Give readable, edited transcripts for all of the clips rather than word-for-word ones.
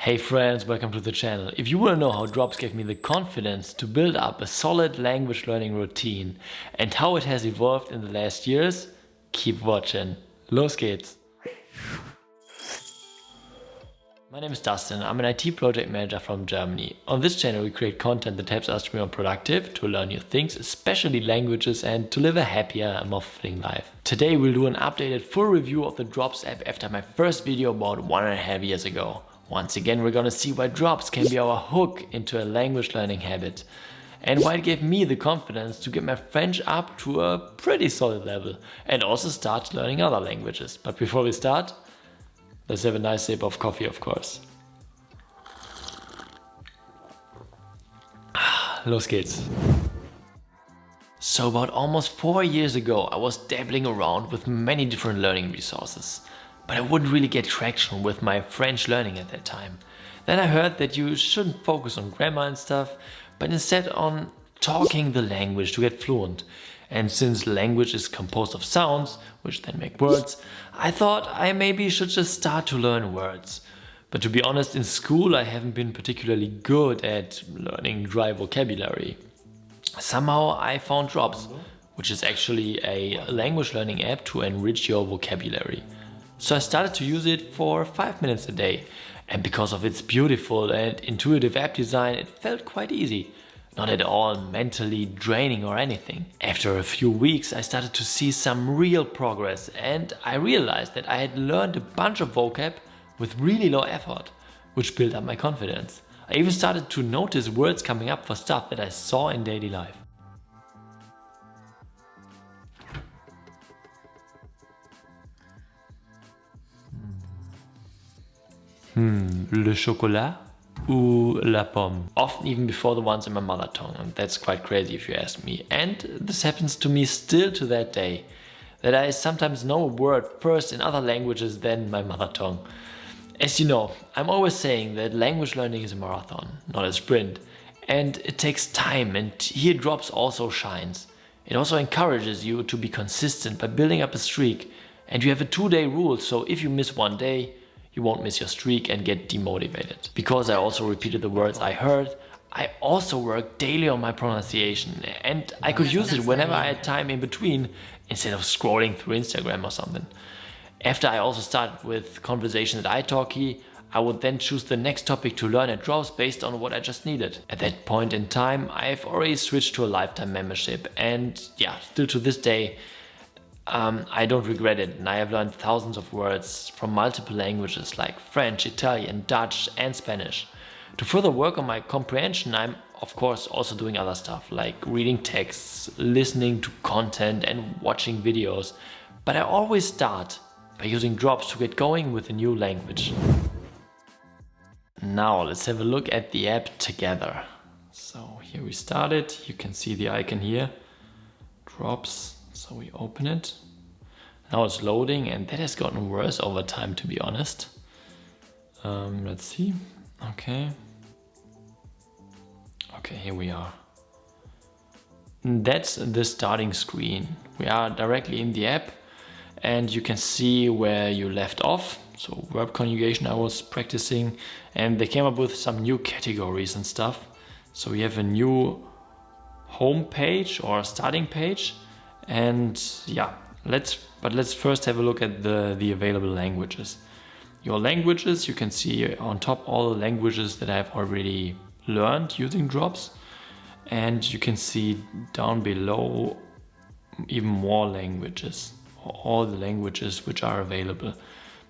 Hey friends, welcome to the channel. If you want to know how drops gave me the confidence to build up a solid language learning routine and how it has evolved in the last years, keep watching. Los geht's! My name is Dustin. I'm an IT project manager from Germany. On this channel we create content that helps us to be more productive, to learn new things, especially languages, and to live a happier and more fulfilling life. Today we'll do an updated full review of the Drops app after my first video about 1.5 years ago. Once again, we're gonna see why drops can be our hook into a language learning habit and why it gave me the confidence to get my French up to a pretty solid level and also start learning other languages. But before we start, let's have a nice sip of coffee, of course. Los geht's. So about almost 4 years ago, I was dabbling around with many different learning resources. But I wouldn't really get traction with my French learning at that time. Then I heard that you shouldn't focus on grammar and stuff, but instead on talking the language to get fluent. And since language is composed of sounds, which then make words, I thought I maybe should just start to learn words. But to be honest, in school I haven't been particularly good at learning dry vocabulary. Somehow I found Drops, which is actually a language learning app to enrich your vocabulary. So I started to use it for 5 minutes a day, and because of its beautiful and intuitive app design, it felt quite easy. Not at all mentally draining or anything. After a few weeks I started to see some real progress and I realized that I had learned a bunch of vocab with really low effort, which built up my confidence. I even started to notice words coming up for stuff that I saw in daily life. Le chocolat ou la pomme. Often even before the ones in my mother tongue, and that's quite crazy if you ask me. And this happens to me still to that day, that I sometimes know a word first in other languages than my mother tongue. As you know, I'm always saying that language learning is a marathon, not a sprint. And it takes time, and here Drops also shines. It also encourages you to be consistent by building up a streak. And you have a 2-day rule, so if you miss one day, you won't miss your streak and get demotivated. Because I also repeated the words I heard, I also worked daily on my pronunciation and I could use it whenever I had time in between instead of scrolling through Instagram or something. After I also started with conversations at italki, I would then choose the next topic to learn at Drops based on what I just needed. At that point in time, I've already switched to a lifetime membership and yeah, still to this day, I don't regret it, and I have learned thousands of words from multiple languages like French, Italian, Dutch and Spanish. To further work on my comprehension, I'm of course also doing other stuff like reading texts, listening to content and watching videos. But I always start by using Drops to get going with a new language. Now let's have a look at the app together. So here we started, you can see the icon here, Drops. So we open it. Now it's loading and that has gotten worse over time, to be honest. Let's see. Okay, here we are. That's the starting screen. We are directly in the app and you can see where you left off. So verb conjugation I was practicing and they came up with some new categories and stuff. So we have a new home page or starting page. And yeah, let's first have a look at the available languages. Your languages, you can see on top all the languages that I've already learned using Drops. And you can see down below even more languages, all the languages which are available.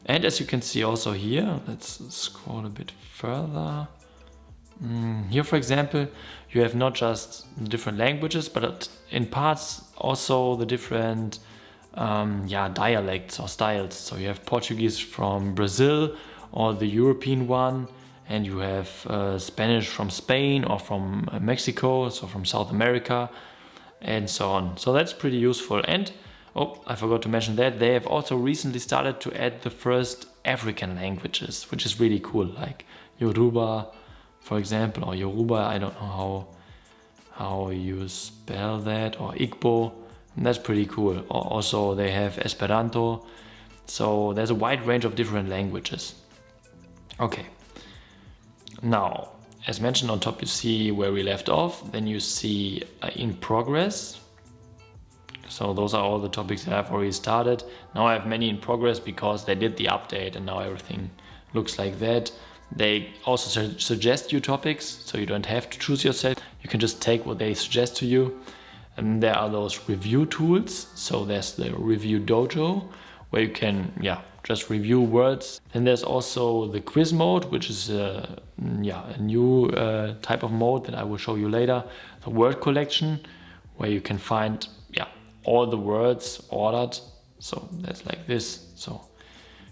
And as you can see also here, let's scroll a bit further. Here, for example, you have not just the different languages, but in parts also the different dialects or styles. So you have Portuguese from Brazil or the European one, and you have Spanish from Spain or from Mexico, so from South America, and so on. So that's pretty useful. And oh, I forgot to mention that they have also recently started to add the first African languages, which is really cool, like Yoruba, for example, or Yoruba, I don't know how you spell that, or Igbo, and that's pretty cool. Also they have Esperanto, so there's a wide range of different languages. Okay, Now, as mentioned, on top you see where we left off, then you see in progress. So those are all the topics that I've already started. Now I have many in progress because they did the update and now everything looks like that. They also suggest you topics, so you don't have to choose yourself. You can just take what they suggest to you. And there are those review tools. So there's the review dojo, where you can just review words. Then there's also the quiz mode, which is a new type of mode that I will show you later. The word collection, where you can find all the words ordered. So that's like this. So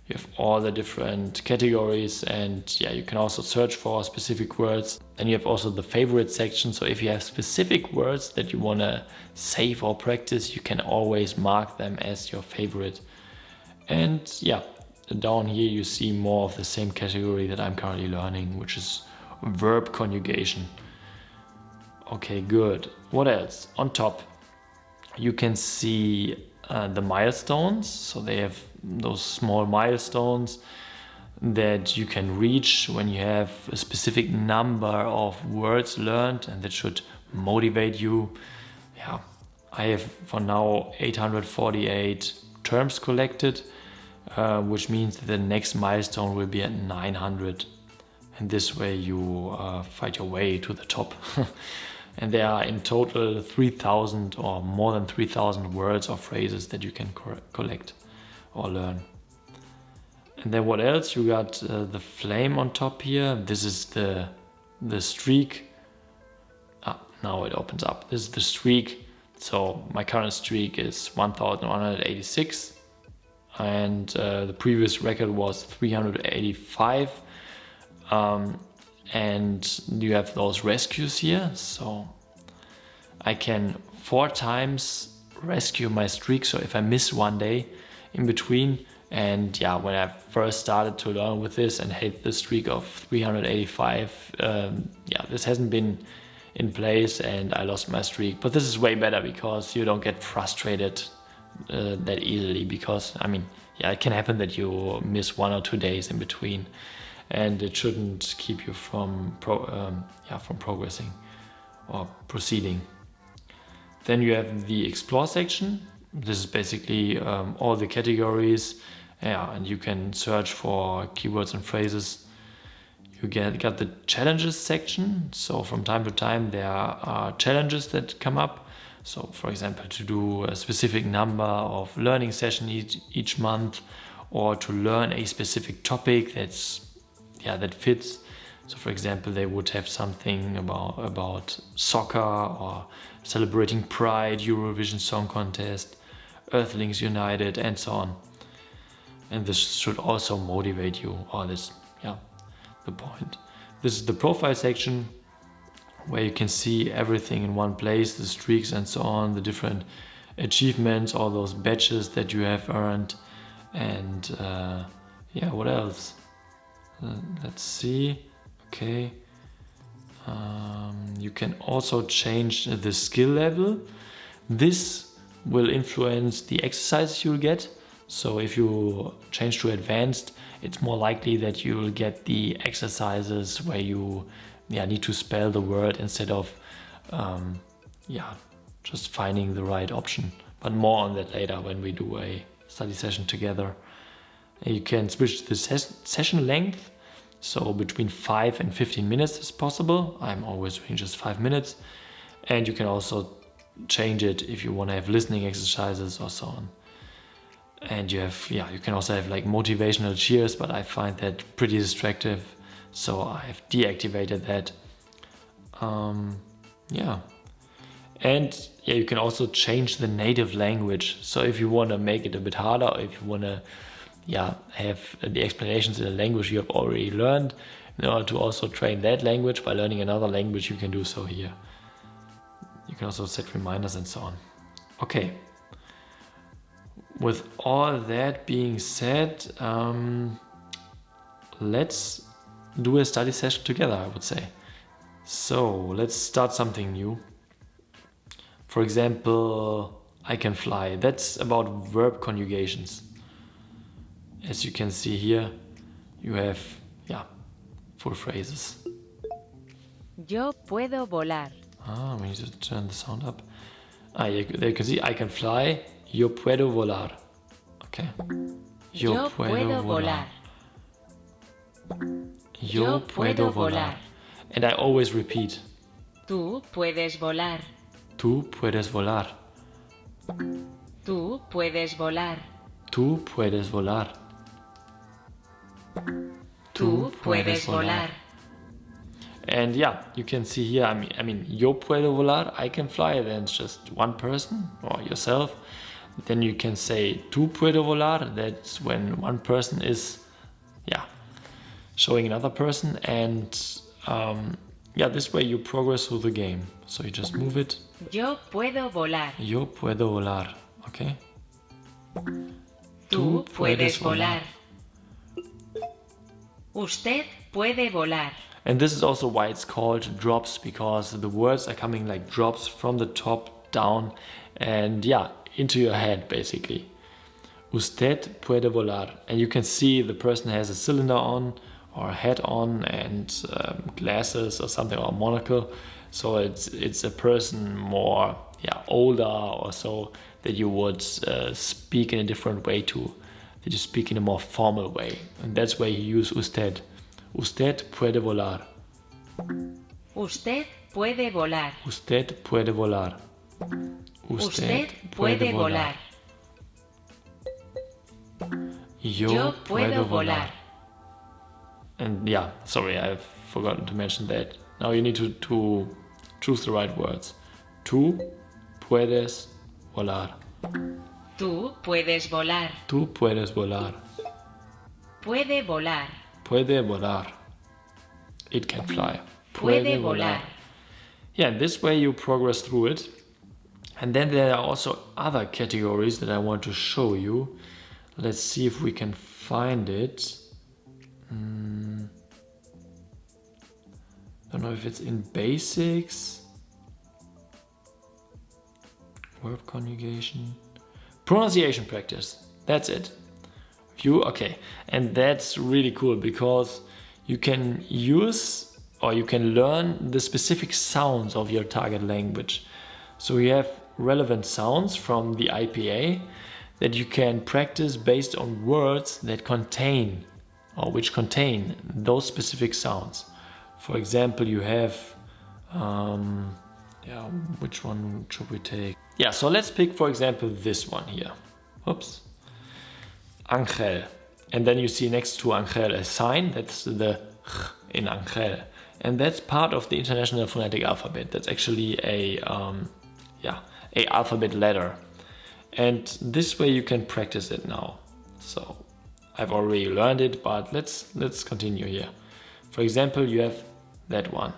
you have all the different categories, and you can also search for specific words. Then you have also the favorite section. So if you have specific words that you want to save or practice, you can always mark them as your favorite. And down here you see more of the same category that I'm currently learning, which is verb conjugation. Okay, good. What else? On top, you can see the milestones. So they have those small milestones that you can reach when you have a specific number of words learned, and that should motivate you. I have for now 848 terms collected, which means that the next milestone will be at 900. And this way you fight your way to the top. And there are in total 3,000 or more than 3,000 words or phrases that you can collect or learn. And then what else? You got the flame on top here. This is the streak. Now it opens up. This is the streak. So my current streak is 1,186. And the previous record was 385. And you have those rescues here, so I can 4 times rescue my streak. So if I miss one day in between, and when I first started to learn with this and hit the streak of 385, this hasn't been in place and I lost my streak. But this is way better because you don't get frustrated that easily, because it can happen that you miss 1 or 2 days in between. And it shouldn't keep you from progressing or proceeding. Then you have the explore section. This is basically all the categories, and you can search for keywords and phrases. You got the challenges section. So from time to time there are challenges that come up. So for example, to do a specific number of learning sessions each month, or to learn a specific topic that fits. So for example, they would have something about soccer, or celebrating Pride, Eurovision Song Contest, Earthlings United, and so on. And this should also motivate you, or this, the point. This is the profile section, where you can see everything in one place, the streaks and so on, the different achievements, all those badges that you have earned, and what else? Let's see. Okay. You can also change the skill level. This will influence the exercises you'll get. So if you change to advanced, it's more likely that you will get the exercises where you need to spell the word instead of just finding the right option. But more on that later when we do a study session together. You can switch the session length, so between 5 and 15 minutes is possible. I'm always doing just 5 minutes. And you can also change it if you want to have listening exercises or so on. And you can also have like motivational cheers, but I find that pretty distractive, so I've deactivated that. And you can also change the native language. So if you want to make it a bit harder, or if you want to have the explanations in a language you have already learned, in order to also train that language by learning another language, you can do so here. You can also set reminders and so on. Okay. With all that being said, let's do a study session together, I would say. So let's start something new. For example, I can fly. That's about verb conjugations. As you can see here, you have full phrases. Yo puedo volar. Ah, we need to turn the sound up. Ah, yeah, there you can see I can fly. Yo puedo volar. Okay. Yo puedo volar. Yo puedo volar. And I always repeat. Tú puedes volar. Tú puedes volar. Tú puedes volar. Tú puedes volar. Tú puedes volar. And yeah, you can see here, I mean, yo puedo volar, I can fly, then it's just one person or yourself. Then you can say tú puedo volar, that's when one person is, showing another person. And this way you progress through the game. So you just move it. Yo puedo volar. Yo puedo volar, okay? Tú puedes volar. Usted puede volar. And this is also why it's called drops, because the words are coming like drops from the top down and into your head basically. Usted puede volar. And you can see the person has a cylinder on or a hat on and glasses or something, or a monocle. So it's a person more older or so, that you would speak in a different way to, that you speak in a more formal way. And that's why you use usted. Usted puede volar. Usted puede volar. Usted puede volar. Usted puede volar. Yo puedo volar. And sorry, I've forgotten to mention that. Now you need to choose the right words. Tú puedes volar. Tú puedes volar. Tú puedes volar. Puede volar. Puede volar. It can fly. Puede volar. Yeah, this way you progress through it. And then there are also other categories that I want to show you. Let's see if we can find it. Don't know if it's in basics. Verb conjugation. Pronunciation practice. That's it. Okay. And that's really cool because you can use or you can learn the specific sounds of your target language. So you have relevant sounds from the IPA that you can practice based on words that contain those specific sounds. For example, you have, which one should we take? Yeah, so let's pick, for example, this one here. Oops. Ángel. And then you see next to Ángel a sign, that's the ch in Ángel. And that's part of the International Phonetic Alphabet. That's actually a alphabet letter. And this way you can practice it now. So I've already learned it, but let's continue here. For example, you have that one.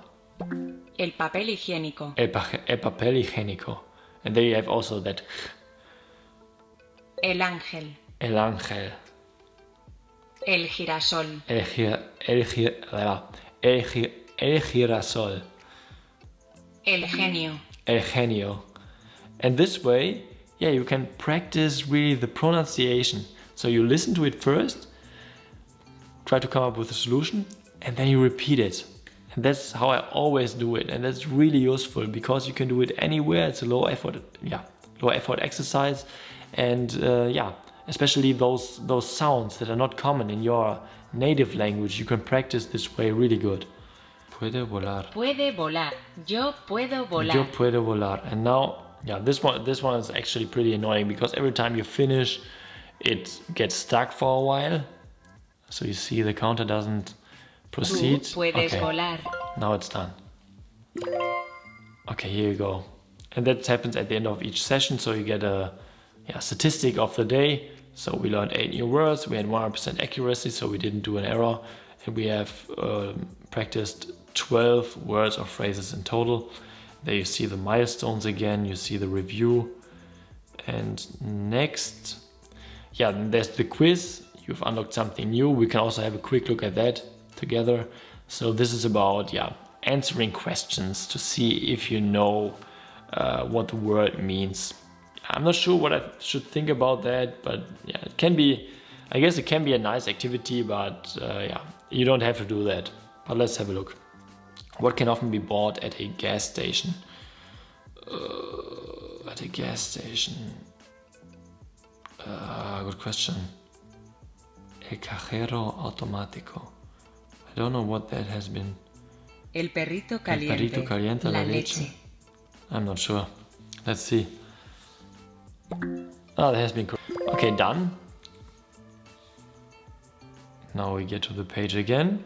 El papel higiénico. El papel higiénico. And there you have also that. El ángel. El ángel. El girasol. El girasol. El genio. El genio. And this way, you can practice really the pronunciation. So you listen to it first, try to come up with a solution, and then you repeat it. And that's how I always do it. And that's really useful because you can do it anywhere. It's a low effort exercise. And especially those sounds that are not common in your native language, you can practice this way really good. Puede volar. Puede volar. Yo puedo volar. Yo puedo volar. And now, this one is actually pretty annoying because every time you finish, it gets stuck for a while. So you see the counter doesn't proceed. Tú puedes volar. Now it's done. Okay, here you go. And that happens at the end of each session. So you get a statistic of the day. So we learned 8 new words. We had 100% accuracy, so we didn't do an error. And we have practiced 12 words or phrases in total. There you see the milestones again. You see the review. And next, there's the quiz. You've unlocked something new. We can also have a quick look at that together. So this is about answering questions to see if you know what the word means. I'm not sure what I should think about that, but it can be, I guess it can be a nice activity, but you don't have to do that. But let's have a look. What can often be bought at a gas station? At a gas station. Good question. El cajero automático. I don't know what that has been. El perrito El caliente. perrito caliente La la leche. leche. I'm not sure. Let's see. Oh, that has been correct. Okay, done. Now we get to the page again.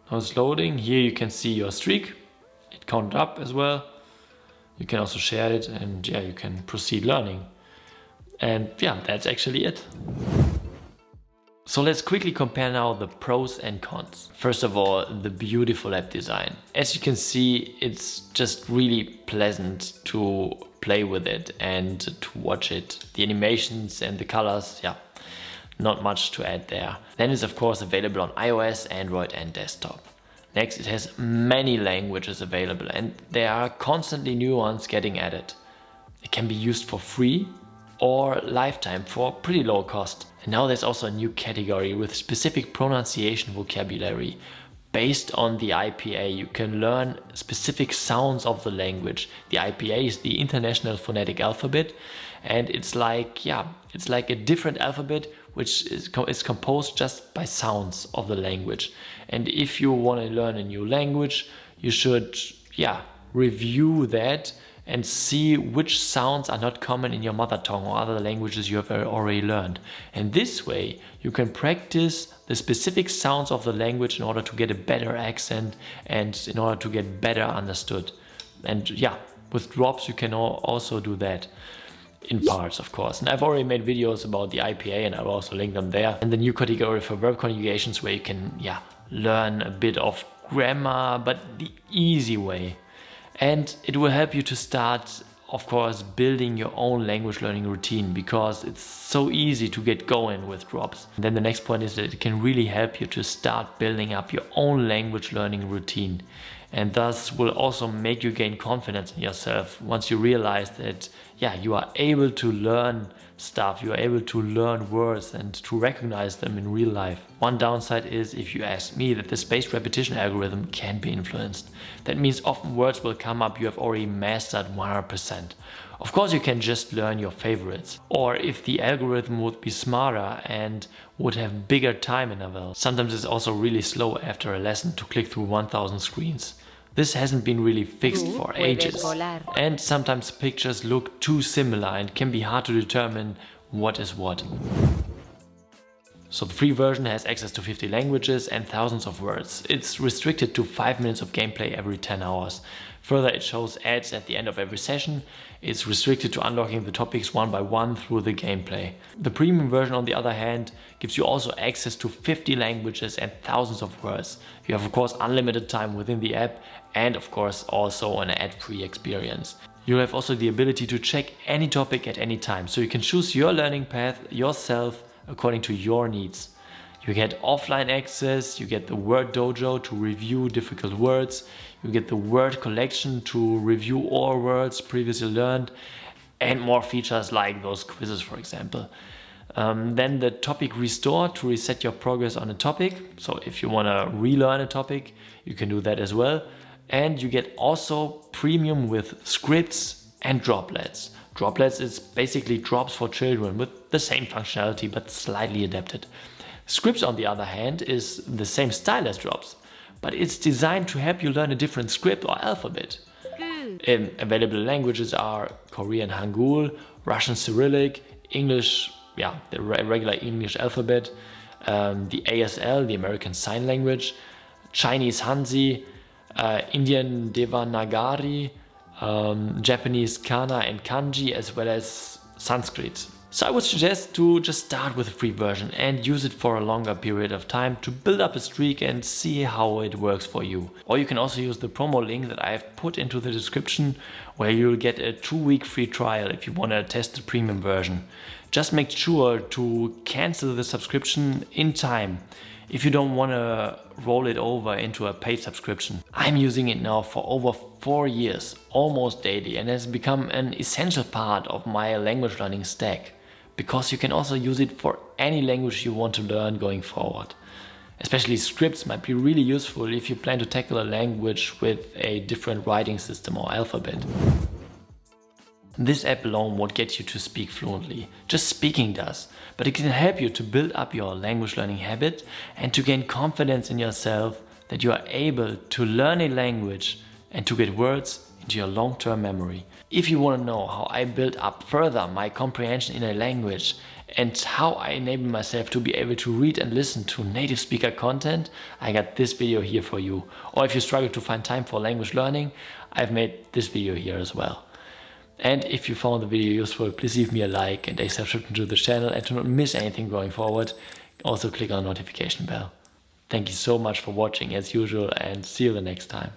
Now it's loading. Here you can see your streak. It counted up as well. You can also share it, and yeah, you can proceed learning. And yeah, that's actually it. So let's quickly compare now the pros and cons. First of all, the beautiful app design. As you can see, it's just really pleasant to play with it and to watch it. The animations and the colors, yeah, not much to add there. Then it's of course available on iOS, Android and desktop. Next, it has many languages available and there are constantly new ones getting added. It can be used for free or lifetime for pretty low cost. And now there's also a new category with specific pronunciation vocabulary. Based on the IPA, you can learn specific sounds of the language. The IPA is the International Phonetic Alphabet, and it's like a different alphabet which is composed just by sounds of the language. And if you want to learn a new language, you should review that and see which sounds are not common in your mother tongue or other languages you have already learned. And this way you can practice the specific sounds of the language in order to get a better accent and in order to get better understood. And yeah, with drops you can also do that. In parts, of course. And I've already made videos about the IPA and I'll also link them there. And the new category for verb conjugations where you can learn a bit of grammar, but the easy way. And it will help you to start, of course, building your own language learning routine because it's so easy to get going with drops. And then the next point is that it can really help you to start building up your own language learning routine. And thus will also make you gain confidence in yourself once you realize that you are able to learn stuff, you are able to learn words and to recognize them in real life. One downside is, if you ask me, that the spaced repetition algorithm can be influenced. That means often words will come up you have already mastered 100%. Of course you can just learn your favorites. Or if the algorithm would be smarter and would have bigger time interval. Sometimes it's also really slow after a lesson to click through 1000 screens. This hasn't been really fixed for ages. And sometimes pictures look too similar and can be hard to determine what is what. So the free version has access to 50 languages and thousands of words. It's restricted to 5 minutes of gameplay every 10 hours. Further, it shows ads at the end of every session. It's restricted to unlocking the topics one by one through the gameplay. The premium version, on the other hand, gives you also access to 50 languages and thousands of words. You have of course unlimited time within the app and of course also an ad-free experience. You have also the ability to check any topic at any time, so you can choose your learning path yourself according to your needs. You get offline access, you get the word dojo to review difficult words, you get the word collection to review all words previously learned, and more features like those quizzes, for example. Then the topic restore to reset your progress on a topic. So if you want to relearn a topic, you can do that as well. And you get also premium with scripts and droplets. Droplets is basically drops for children with the same functionality but slightly adapted. Scripts, on the other hand, is the same style as drops, but it's designed to help you learn a different script or alphabet. Available languages are Korean Hangul, Russian Cyrillic, English, the regular English alphabet, the ASL, the American Sign Language, Chinese Hanzi, Indian Devanagari, Japanese Kana and Kanji, as well as Sanskrit. So I would suggest to just start with a free version and use it for a longer period of time to build up a streak and see how it works for you. Or you can also use the promo link that I have put into the description, where you'll get a 2-week free trial if you want to test the premium version. Just make sure to cancel the subscription in time if you don't want to roll it over into a paid subscription. I'm using it now for over 4 years, almost daily, and has become an essential part of my language learning stack, because you can also use it for any language you want to learn going forward. Especially scripts might be really useful if you plan to tackle a language with a different writing system or alphabet. This app alone won't get you to speak fluently, just speaking does, but it can help you to build up your language learning habit and to gain confidence in yourself that you are able to learn a language and to get words into your long-term memory. If you want to know how I build up further my comprehension in a language and how I enable myself to be able to read and listen to native speaker content, I got this video here for you. Or if you struggle to find time for language learning, I've made this video here as well. And if you found the video useful, please leave me a like and a subscription to the channel, and to not miss anything going forward, also click on the notification bell. Thank you so much for watching as usual, and see you the next time.